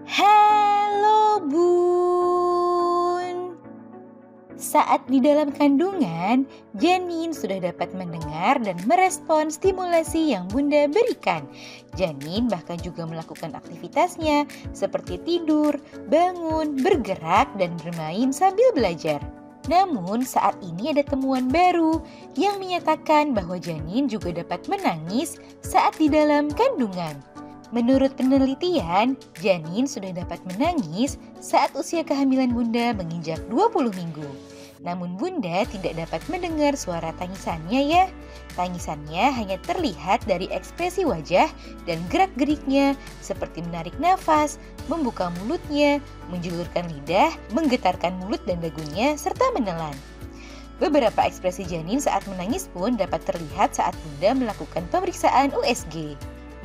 Halo Bun. Saat di dalam kandungan, janin sudah dapat mendengar dan merespons stimulasi yang Bunda berikan. Janin bahkan juga melakukan aktivitasnya seperti tidur, bangun, bergerak, dan bermain sambil belajar. Namun saat ini ada temuan baru yang menyatakan bahwa janin juga dapat menangis saat di dalam kandungan. Menurut penelitian, janin sudah dapat menangis saat usia kehamilan Bunda menginjak 20 minggu. Namun Bunda tidak dapat mendengar suara tangisannya ya. Tangisannya hanya terlihat dari ekspresi wajah dan gerak-geriknya seperti menarik nafas, membuka mulutnya, menjulurkan lidah, menggetarkan mulut dan dagunya, serta menelan. Beberapa ekspresi janin saat menangis pun dapat terlihat saat Bunda melakukan pemeriksaan USG.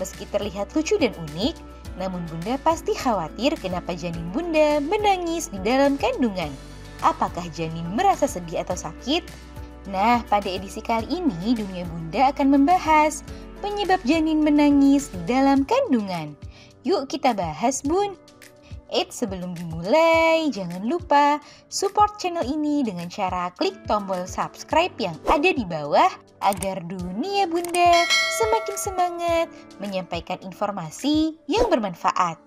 Meski terlihat lucu dan unik, namun Bunda pasti khawatir kenapa janin Bunda menangis di dalam kandungan. Apakah janin merasa sedih atau sakit? Nah, pada edisi kali ini Dunia Bunda akan membahas penyebab janin menangis di dalam kandungan. Yuk kita bahas, Bun. Sebelum dimulai, jangan lupa support channel ini dengan cara klik tombol subscribe yang ada di bawah agar Dunia Bunda semakin semangat menyampaikan informasi yang bermanfaat.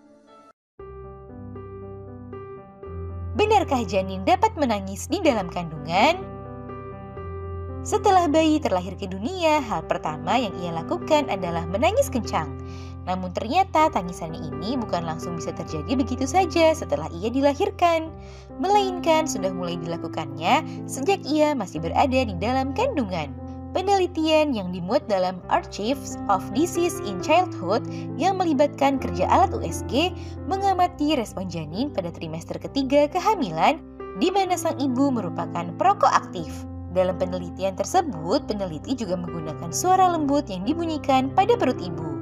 Benarkah janin dapat menangis di dalam kandungan? Setelah bayi terlahir ke dunia, hal pertama yang ia lakukan adalah menangis kencang. Namun ternyata tangisannya ini bukan langsung bisa terjadi begitu saja setelah ia dilahirkan, melainkan sudah mulai dilakukannya sejak ia masih berada di dalam kandungan. Penelitian yang dimuat dalam Archives of Disease in Childhood yang melibatkan kerja alat USG mengamati respon janin pada trimester ketiga kehamilan di mana sang ibu merupakan perokok aktif. Dalam penelitian tersebut, peneliti juga menggunakan suara lembut yang dibunyikan pada perut ibu.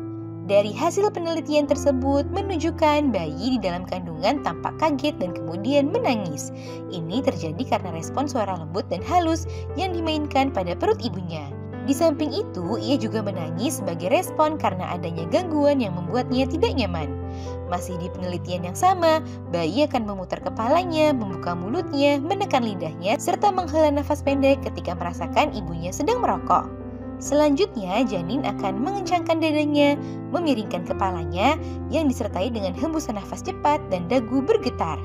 Dari hasil penelitian tersebut menunjukkan bayi di dalam kandungan tampak kaget dan kemudian menangis. Ini terjadi karena respon suara lembut dan halus yang dimainkan pada perut ibunya. Di samping itu, ia juga menangis sebagai respon karena adanya gangguan yang membuatnya tidak nyaman. Masih di penelitian yang sama, bayi akan memutar kepalanya, membuka mulutnya, menekan lidahnya, serta menghela nafas pendek ketika merasakan ibunya sedang merokok. Selanjutnya, janin akan mengencangkan dadanya, memiringkan kepalanya yang disertai dengan hembusan nafas cepat dan dagu bergetar.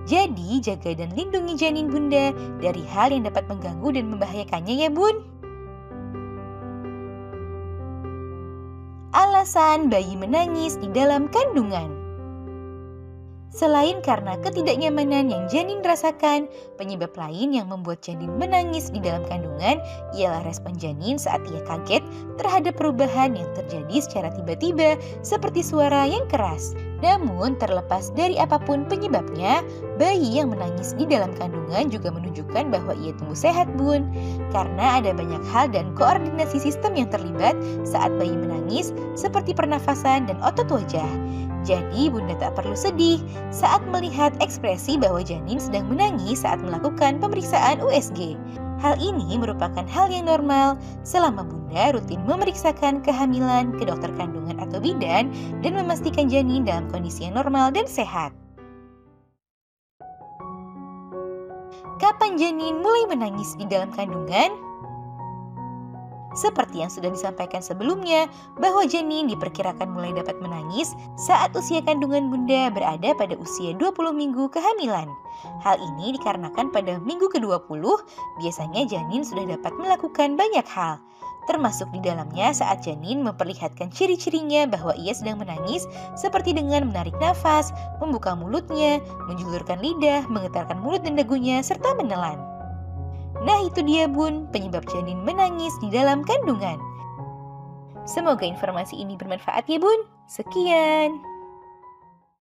Jadi, jaga dan lindungi janin Bunda dari hal yang dapat mengganggu dan membahayakannya ya Bun. Alasan bayi menangis di dalam kandungan. Selain karena ketidaknyamanan yang janin rasakan, penyebab lain yang membuat janin menangis di dalam kandungan ialah respon janin saat ia kaget terhadap perubahan yang terjadi secara tiba-tiba seperti suara yang keras. Namun terlepas dari apapun penyebabnya, bayi yang menangis di dalam kandungan juga menunjukkan bahwa ia tumbuh sehat Bun. Karena ada banyak hal dan koordinasi sistem yang terlibat saat bayi menangis seperti pernafasan dan otot wajah. Jadi Bunda tak perlu sedih saat melihat ekspresi bahwa janin sedang menangis saat melakukan pemeriksaan USG. Hal ini merupakan hal yang normal selama Bunda rutin memeriksakan kehamilan ke dokter kandungan atau bidan dan memastikan janin dalam kondisi yang normal dan sehat. Kapan janin mulai menangis di dalam kandungan? Seperti yang sudah disampaikan sebelumnya, bahwa janin diperkirakan mulai dapat menangis saat usia kandungan Bunda berada pada usia 20 minggu kehamilan. Hal ini dikarenakan pada minggu ke-20, biasanya janin sudah dapat melakukan banyak hal. Termasuk di dalamnya saat janin memperlihatkan ciri-cirinya bahwa ia sedang menangis seperti dengan menarik nafas, membuka mulutnya, menjulurkan lidah, menggetarkan mulut dan dagunya, serta menelan. Nah itu dia Bun, penyebab janin menangis di dalam kandungan. Semoga informasi ini bermanfaat ya Bun. Sekian.